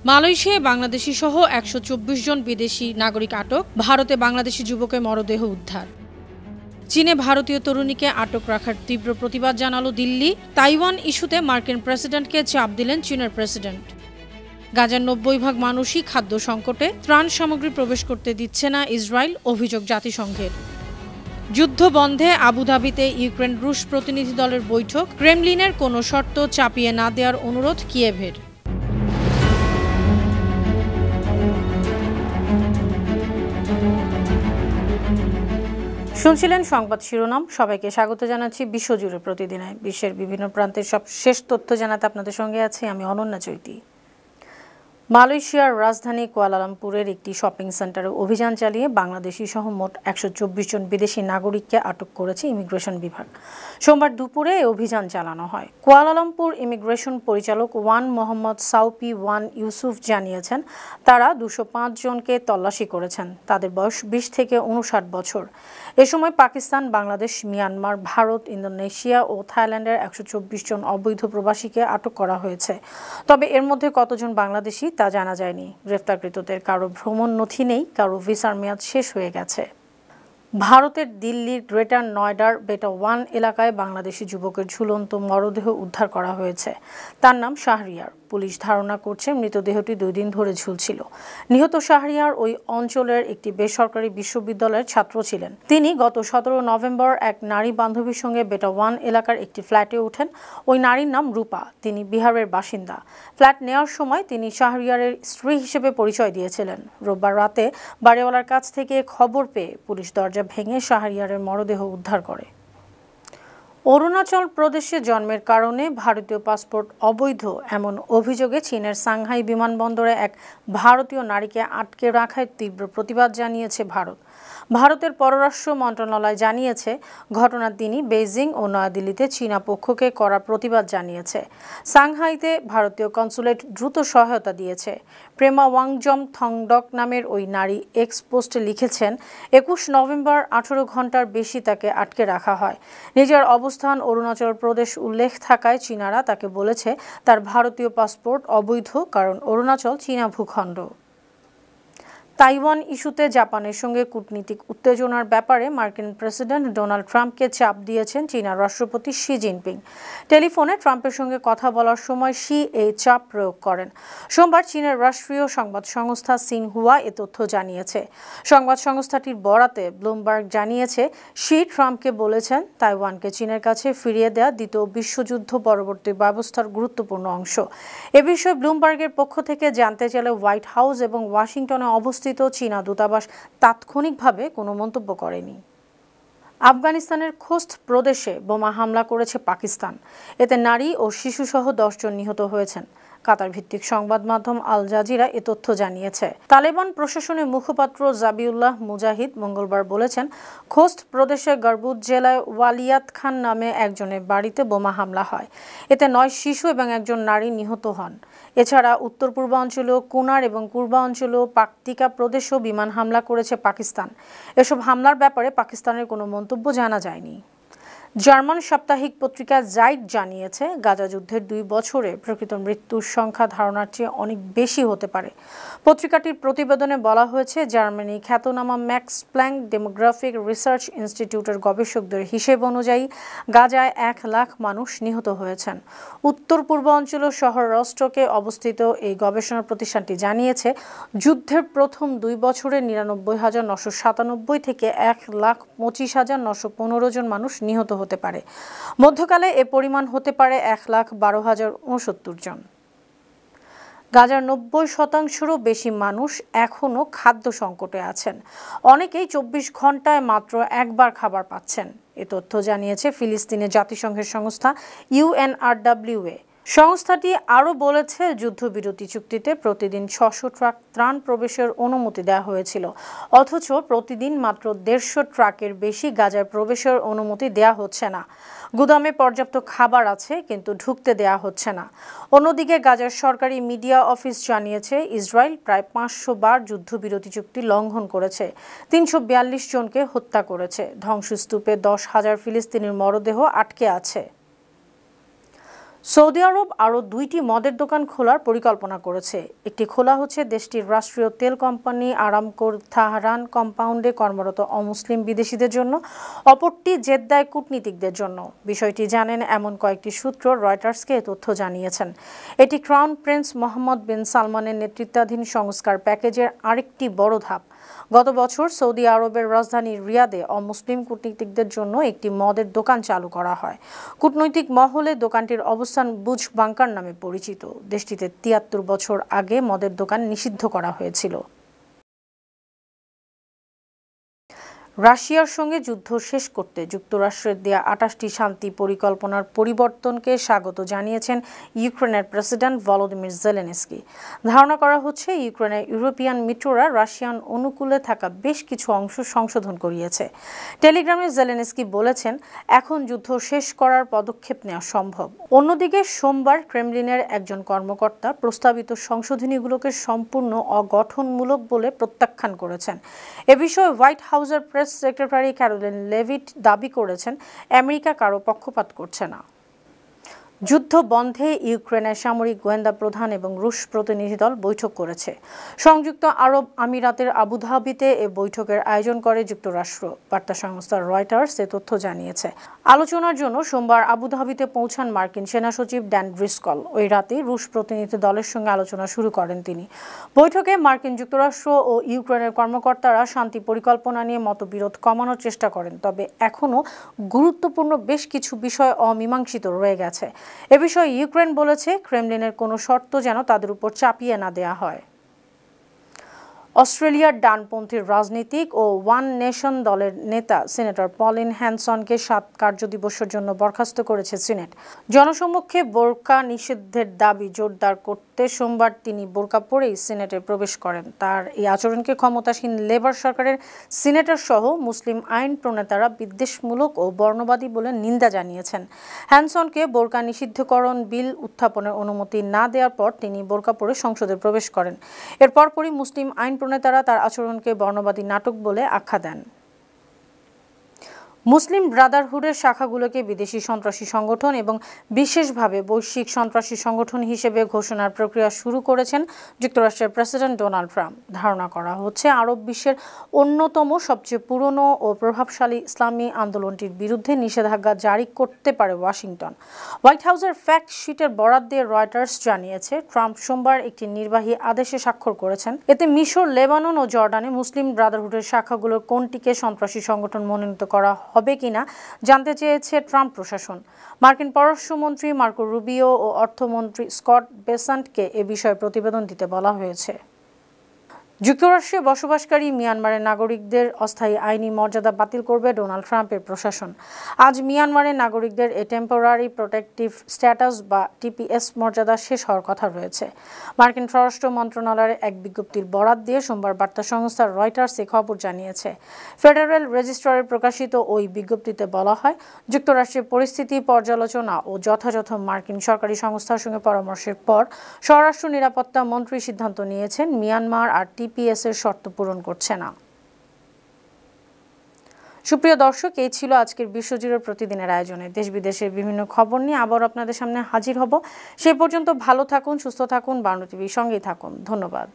মালয়েশিয়ায় বাংলাদেশি সহ ১২৪ জন বিদেশি নাগরিক আটক, ভারতে বাংলাদেশি যুবকের মরদেহ উদ্ধার। চীনে ভারতীয় তরুণীকে আটক রাখার তীব্র প্রতিবাদ জানালো দিল্লি। তাইওয়ান ইস্যুতে মার্কিন প্রেসিডেন্টকে চাপ দিলেন চীনের প্রেসিডেন্ট। গাজার ৯০% মানুষই খাদ্য সংকটে, ত্রাণ সামগ্রী প্রবেশ করতে দিচ্ছে না ইসরায়েল, অভিযোগ জাতিসংঘের। যুদ্ধ বন্ধে আবুধাবিতে ইউক্রেন রুশ প্রতিনিধি দলের বৈঠক, ক্রেমলিনের কোনো শর্ত চাপিয়ে না দেওয়ার অনুরোধ কিয়েভের। শুনছিলেন সংবাদ শিরোনাম। সবাইকে স্বাগত জানাচ্ছি বিশ্বজুড়ে প্রতিদিনে বিশ্বের বিভিন্ন প্রান্তের সব শেষ তথ্য জানাতে আপনাদের সঙ্গে আছি আমি অনন্যা চৈতি। মালয়েশিয়ার রাজধানী কুয়ালালামপুরের একটি শপিং সেন্টারে অভিযান চালিয়ে বাংলাদেশি সহ মোট ১২৪ জন বিদেশি নাগরিককে আটক করেছে ইমিগ্রেশন বিভাগ। সোমবার দুপুরে এই অভিযান চালানো হয়। কুয়ালালামপুর ইমিগ্রেশন পরিচালক ওয়ান মোহাম্মদ সাউপি ওয়ান ইউসুফ জানিয়েছেন, তারা ২০৫ জনকে তল্লাশি করেছেন। তাদের বয়স ২০ থেকে ৫৯ বছর। এ সময় পাকিস্তান, বাংলাদেশ, মিয়ানমার, ভারত, ইন্দোনেশিয়া ও থাইল্যান্ডের ১২৪ জন অবৈধ প্রবাসীকে আটক করা হয়েছে। তবে এর মধ্যে কতজন বাংলাদেশি তা জানা যায়নি। গ্রেফতারকৃতদের কারো ভ্রমণ নথি নেই, কারো ভিসার মেয়াদ শেষ হয়ে গেছে। ভারতের দিল্লির গ্রেটার নয়ডার বেটা 1 এলাকায় বাংলাদেশি যুবকের ঝুলন্ত মরদেহ উদ্ধার করা হয়েছে। তার নাম শাহরিয়ার। পুলিশ ধারণা করছে মৃতদেহটি 2 দিন ধরে ঝুলছিল। নিহত শাহরিয়ার ওই অঞ্চলের একটি বেসরকারি বিশ্ববিদ্যালয়ের ছাত্র ছিলেন। তিনি গত 17 নভেম্বর এক নারী বান্ধবীর সঙ্গে বেটা 1 এলাকার একটি ফ্ল্যাটে ওঠেন। ওই নারীর নাম রূপা, তিনি বিহারের বাসিন্দা। ফ্ল্যাট নেওয়ার সময় তিনি শাহরিয়ারের স্ত্রী হিসেবে পরিচয় দিয়েছিলেন। রোববার রাতে বাড়িওয়ালার কাছ থেকে খবর পেয়ে পুলিশ দরজা ভেঙে শাহরিয়ারের মরদেহ উদ্ধার করে। অরুণাচল প্রদেশে জন্মের কারণে ভারতীয় পাসপোর্ট অবৈধ এমন অভিযোগে চীনের সাংহাই বিমানবন্দরে এক ভারতীয় নারীকে আটকে রাখায় তীব্র প্রতিবাদ জানিয়েছে ভারত। ভারতের পররাষ্ট্র মন্ত্রণালয় জানিয়েছে, ঘটনার দিনই বেইজিং ও নয়াদিল্লিতে চীনা পক্ষকে করা প্রতিবাদ জানিয়েছে। সাংহাইতে ভারতীয় কনসুলেট দ্রুত সহায়তা দিয়েছে। প্রেমা ওয়াংজম থংডক নামের ওই নারী এক্স পোস্টে লিখেছেন, ২১ নভেম্বর ১৮ ঘন্টার বেশি তাকে আটকে রাখা হয়। নিজের অবস্থান অরুণাচল প্রদেশ উল্লেখ থাকায় চীনারা তাকে বলেছে তার ভারতীয় পাসপোর্ট অবৈধ, কারণ অরুণাচল চীনা ভূখণ্ড। তাইওয়ান ইস্যুতে জাপানের সঙ্গে কূটনীতিক উত্তেজনার ব্যাপারে মার্কিন প্রেসিডেন্ট ডোনাল্ড ট্রাম্পকে চাপ দিয়েছেন চীনা রাষ্ট্রপতি শি জিনপিং। টেলিফোনে ট্রাম্পের সঙ্গে কথা বলার সময় শি এই চাপ প্রয়োগ করেন। সোমবার চীনের রাষ্ট্রীয় সংবাদ সংস্থা সিনহুয়া এ তথ্য জানিয়েছে। সংবাদ সংস্থাটির বরাতে ব্লুমবার্গ জানিয়েছে, শি ট্রাম্পকে বলেছেন তাইওয়ানকে চীনের কাছে ফিরিয়ে দেয়া দ্বিতীয় বিশ্বযুদ্ধ পরবর্তী ব্যবস্থার গুরুত্বপূর্ণ অংশ। এ বিষয়ে ব্লুমবার্গের পক্ষ থেকে জানতে চাইলে হোয়াইট হাউস এবং ওয়াশিংটনে অবস্থিত চীনা দূতাবাস তাৎক্ষণিকভাবে কোনো মন্তব্য করেনি। আফগানিস্তানের খোস্ত প্রদেশে বোমা হামলা করেছে পাকিস্তান। এতে নারী ও শিশুসহ 10 জন নিহত হয়েছেন। কাতার ভিত্তিক সংবাদ মাধ্যম আল জাজিরা এ তথ্য জানিয়েছে। তালেবান প্রশাসনের মুখপাত্র জাবিউল্লাহ মুজাহিদ মঙ্গলবার বলেছেন, খোস্ত প্রদেশের গারবুদ জেলায় ওয়ালিয়াত খান নামে একজনের বাড়িতে বোমা হামলা হয়। এতে 9 শিশু এবং 1 জন নারী নিহত হন। এছাড়া উত্তর পূর্বাঞ্চলীয় কুনার এবং পূর্বাঞ্চলীয় পাকতিকা প্রদেশেও বিমান হামলা করেছে পাকিস্তান। এসব হামলার ব্যাপারে পাকিস্তানের কোনো মন্তব্য জানা যায়নি। জার্মান সাপ্তাহিক পত্রিকা জাইট জানিয়েছে, গাজা যুদ্ধের 2 বছরে প্রকৃত মৃত্যুর সংখ্যা ধারণার চেয়ে অনেক বেশি হতে পারে। পত্রিকাটির প্রতিবেদনে বলা হয়েছে, জার্মানি খ্যাতনামা ম্যাক্স প্ল্যাঙ্ক ডেমোগ্রাফিক রিসার্চ ইনস্টিটিউটের গবেষকদের হিসেব অনুযায়ী গাজায় 1 লাখ মানুষ নিহত হয়েছেন। উত্তর পূর্বাঞ্চলীয় শহর রস্টকে অবস্থিত এই গবেষণা প্রতিষ্ঠানটি জানিয়েছে, যুদ্ধের প্রথম 2 বছরে 99,997 থেকে 1,25,915 জন মানুষ নিহত হতে পারে। মধ্যকালে এ পরিমাণ হতে পারে 1,12,069 জন। গাজার 90%রও বেশি মানুষ এখনও খাদ্য সংকটে আছেন। অনেকেই 24 ঘন্টায় মাত্র একবার খাবার পাচ্ছেন। এ তথ্য জানিয়েছে ফিলিস্তিনের জাতিসংঘের সংস্থা UNRWA। সংস্থাটি আরও বলেছে, যুদ্ধবিরতি চুক্তিতে প্রতিদিন 600 ট্রাক ত্রাণ প্রবেশের অনুমতি দেওয়া হয়েছিল, অথচ প্রতিদিন মাত্র 150 ট্রাকের বেশি গাজায় প্রবেশের অনুমতি দেওয়া হচ্ছে না। গুদামে পর্যাপ্ত খাবার আছে, কিন্তু ঢুকতে দেওয়া হচ্ছে না। অন্যদিকে গাজার সরকারি মিডিয়া অফিস জানিয়েছে, ইসরায়েল প্রায় 500 বার যুদ্ধবিরতি চুক্তি লঙ্ঘন করেছে, 342 জনকে হত্যা করেছে। ধ্বংসস্তূপে 10,000 ফিলিস্তিনির মরদেহ আটকে আছে। সৌদি আরব আরও 2টি মদের দোকান খোলার পরিকল্পনা করেছে। একটি খোলা হচ্ছে দেশটির রাষ্ট্রীয় তেল কোম্পানি আরামকোর তেহরান কম্পাউন্ডে কর্মরত অমুসলিম বিদেশিদের জন্য, অপরটি জেদ্দায় কূটনীতিকদের জন্য। বিষয়টি জানেন এমন কয়েকটি সূত্র রয়টার্সকে এ তথ্য জানিয়েছেন। এটি ক্রাউন প্রিন্স মোহাম্মদ বিন সালমানের নেতৃত্বাধীন সংস্কার প্যাকেজের আরেকটি বড় ধাপ। গত বছর সৌদি আরবের রাজধানী রিয়াদে অমুসলিম কূটনীতিকদের জন্য একটি মদের দোকান চালু করা হয়। কূটনৈতিক মহলে দোকানটির অবস্থান বুজ বাংকার নামে পরিচিত। দেশটিতে ৭৩ বছর আগে মদের দোকান নিষিদ্ধ করা হয়েছিল। রাশিয়ার সঙ্গে যুদ্ধ শেষ করতে যুক্তরাষ্ট্রের দেয়া ২৮টি শান্তি পরিকল্পনার পরিবর্তনকে স্বাগত জানিয়েছেন ইউক্রেনের প্রেসিডেন্ট ভলোদিমির জেলেনস্কি। ধারণা করা হচ্ছে ইউক্রেনের ইউরোপিয়ান মিত্ররা রাশিয়ান অনুকূলে থাকা বেশ কিছু অংশ সংশোধন করিয়েছে। টেলিগ্রামে জেলেনস্কি বলেছেন, এখন যুদ্ধ শেষ করার পদক্ষেপ নেওয়া সম্ভব। অন্যদিকে সোমবার ক্রেমলিনের একজন কর্মকর্তা প্রস্তাবিত সংশোধনীগুলোকে সম্পূর্ণ অগঠনমূলক বলে প্রত্যাখ্যান করেছেন। এ বিষয়ে হোয়াইট হাউসের প্রেস সেক্রেটারি ক্যারোলিন লেভিট দাবি করেছেন, আমেরিকা কারো পক্ষপাত করছে না। যুদ্ধ বন্ধে ইউক্রেনের সামরিক গোয়েন্দা প্রধান এবং রুশ প্রতিনিধি দল বৈঠক করেছে। সংযুক্ত আরব আমিরাতের আবুধাবিতে এ বৈঠকের আয়োজন করে যুক্তরাষ্ট্র। বার্তা সংস্থা রয়টার্স এ তথ্য জানিয়েছে। আলোচনার জন্য সোমবার আবুধাবিতে পৌঁছান মার্কিন সেনা সচিব ড্যান ব্রিসকল। ওই রাতে রুশ প্রতিনিধি দলের সঙ্গে আলোচনা শুরু করেন তিনি। বৈঠকে মার্কিন যুক্তরাষ্ট্র ও ইউক্রেনের কর্মকর্তারা শান্তি পরিকল্পনা নিয়ে মতবিরোধ কমানোর চেষ্টা করেন, তবে এখনও গুরুত্বপূর্ণ বেশ কিছু বিষয় অমীমাংসিত রয়ে গেছে। এ বিষয়ে ইউক্রেন বলেছে, ক্রেমলিনের কোনো শর্ত যেন তাদের উপর চাপিয়ে না দেয়া হয়। অস্ট্রেলিয়ার ডানপন্থী রাজনীতিক ও ওয়ান নেশন দলের নেতা সিনেটর পলিন হ্যানসনকে ৭ কার্যদিবসের জন্য বরখাস্ত করেছে সিনেট। জনসমক্ষে বোরকা নিষিদ্ধের দাবি জোরদার করতে সোমবার তিনি বোরকা পরেই সিনেটে প্রবেশ করেন। তার এই আচরণকে ক্ষমতাসীন লেবার সরকারের সিনেটর সহ মুসলিম আইন প্রণেতারা বিদ্বেষমূলক ও বর্ণবাদী বলে নিন্দা জানিয়েছেন। হ্যানসনকে বোরকা নিষিদ্ধকরণ বিল উত্থাপনের অনুমতি না দেওয়ার পর তিনি বোরকা পরে সংসদে প্রবেশ করেন। এর পরপরই মুসলিম আইন প্রণেতারা তার আচরণকে বর্ণবাদী নাটক বলে আখ্যা দেন। মুসলিম ব্রাদারহুডের শাখাগুলোকে বিদেশি সন্ত্রাসী সংগঠন এবং বিশেষভাবে বৈশ্বিক সন্ত্রাসী সংগঠন হিসেবে ঘোষণার প্রক্রিয়া শুরু করেছেন যুক্তরাষ্ট্রের প্রেসিডেন্ট ডোনাল্ড ট্রাম্প। ধারণা করা হচ্ছে আরব বিশ্বের অন্যতম সবচেয়ে পুরনো ও প্রভাবশালী ইসলামী আন্দোলনটির বিরুদ্ধে নিষেধাজ্ঞা জারি করতে পারে ওয়াশিংটন। হোয়াইট হাউসের ফ্যাক্ট শিটের বরাত দিয়ে রয়টার্স জানিয়েছে, ট্রাম্প সোমবার একটি নির্বাহী আদেশে স্বাক্ষর করেছেন। এতে মিশর, লেবানন ও জর্ডানে মুসলিম ব্রাদারহুডের শাখাগুলোর কোনটিকে সন্ত্রাসী সংগঠন মনোনীত করা হবে কিনা জানতে চেয়েছে ট্রাম্প প্রশাসন। মার্কিন পররাষ্ট্রমন্ত্রী মার্কো রুবিও ও অর্থমন্ত্রী স্কট বেসান্টকে এ বিষয়ে প্রতিবেদন দিতে বলা হয়েছে। যুক্তরাষ্ট্রে বসবাসকারী মিয়ানমারের নাগরিকদের অস্থায়ী আইনি মর্যাদা বাতিল করবে ডোনাল্ড ট্রাম্পের প্রশাসন। আজ মিয়ানমারের নাগরিকদের এ টেম্পোরারি প্রোটেক্টিভ স্ট্যাটাস বা টিপিএস মর্যাদা শেষ হওয়ার কথা রয়েছে। মার্কিন স্বরাষ্ট্র মন্ত্রণালয়ের এক বিজ্ঞপ্তির বরাত দিয়ে সোমবার বার্তা সংস্থা রয়টার্স এ খবর জানিয়েছে। ফেডারেল রেজিস্ট্রারে প্রকাশিত ওই বিজ্ঞপ্তিতে বলা হয়, যুক্তরাষ্ট্রের পরিস্থিতি পর্যালোচনা ও যথাযথ মার্কিন সরকারি সংস্থার সঙ্গে পরামর্শের পর স্বরাষ্ট্র নিরাপত্তা মন্ত্রী সিদ্ধান্ত নিয়েছেন মিয়ানমার আর টিপিএস এর শর্ত পূরণ করছে না। সুপ্রিয় দর্শক, এই ছিল আজকের বিশ্বজুড়ে প্রতিদিনের আয়োজনে। দেশ বিদেশের বিভিন্ন খবর নিয়ে আবার আপনাদের সামনে হাজির হব। সেই পর্যন্ত ভালো থাকুন, সুস্থ থাকুন, বাংলা টিভির সঙ্গেই থাকুন। ধন্যবাদ।